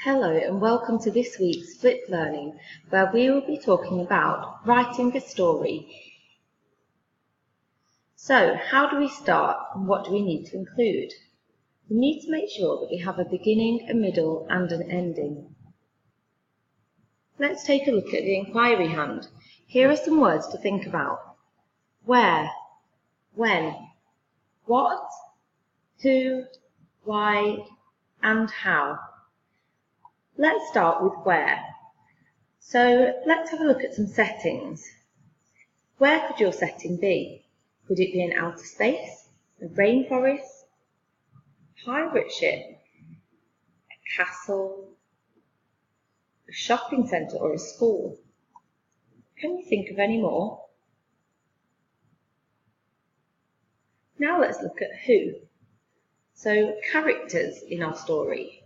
Hello and welcome to this week's Flip Learning, where we will be talking about writing a story. So, how do we start and what do we need to include? We need to make sure that we have a beginning, a middle and an ending. Let's take a look at the inquiry hand. Here are some words to think about. Where, when, what, who, why and how. Let's start with where. So let's have a look at some settings. Where could your setting be? Could it be an outer space, a rainforest, a pirate ship, a castle, a shopping centre or a school? Can you think of any more? Now let's look at who. So characters in our story.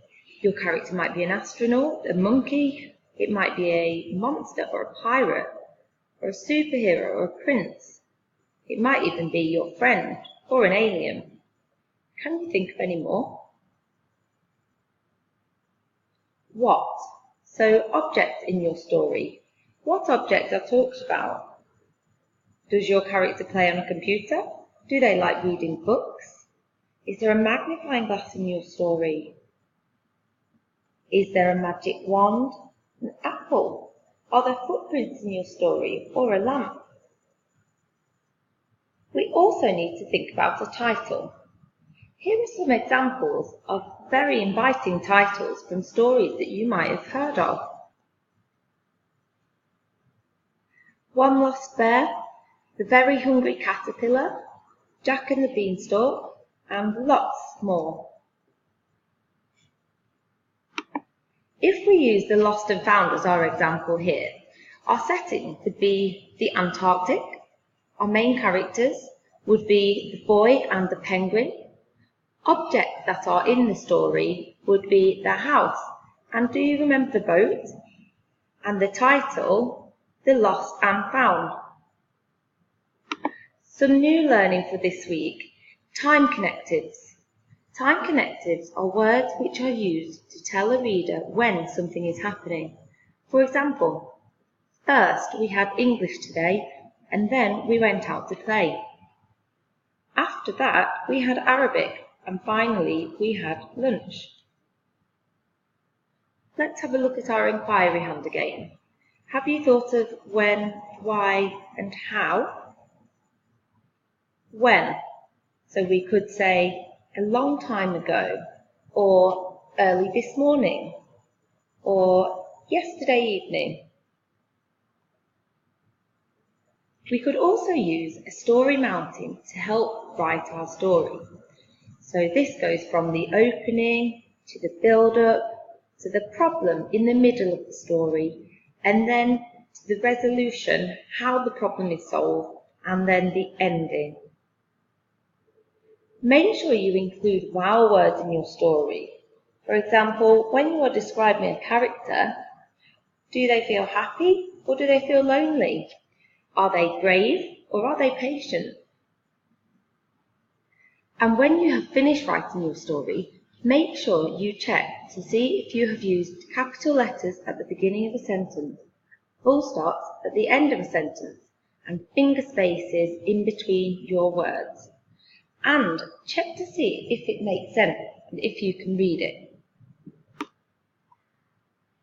Your character might be an astronaut, a monkey, it might be a monster or a pirate, or a superhero or a prince. It might even be your friend or an alien. Can you think of any more? What? So objects in your story. What objects are talked about? Does your character play on a computer? Do they like reading books? Is there a magnifying glass in your story? Is there a magic wand? An apple? Are there footprints in your story or a lamp? We also need to think about a title. Here are some examples of very inviting titles from stories that you might have heard of. One Lost Bear, The Very Hungry Caterpillar, Jack and the Beanstalk, and lots more. If we use the Lost and Found as our example here, our setting would be the Antarctic. Our main characters would be the boy and the penguin. Objects that are in the story would be the house. And do you remember the boat? And the title, The Lost and Found. Some new learning for this week. Time connectives. Time connectives are words which are used to tell a reader when something is happening. For example, first we had English today and then we went out to play. After that we had Arabic and finally we had lunch. Let's have a look at our inquiry hand again. Have you thought of when, why and how? When. So we could say a long time ago, or early this morning, or yesterday evening. We could also use a story mounting to help write our story. So this goes from the opening to the build-up to the problem in the middle of the story, and then to the resolution, how the problem is solved, and then the ending. Make sure you include wow words in your story. For example, when you are describing a character, do they feel happy or do they feel lonely? Are they brave or are they patient? And when you have finished writing your story, make sure you check to see if you have used capital letters at the beginning of a sentence, full stops at the end of a sentence, and finger spaces in between your words. And check to see if it makes sense and if you can read it.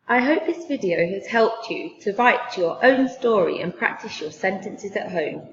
I hope this video has helped you to write your own story and practice your sentences at home.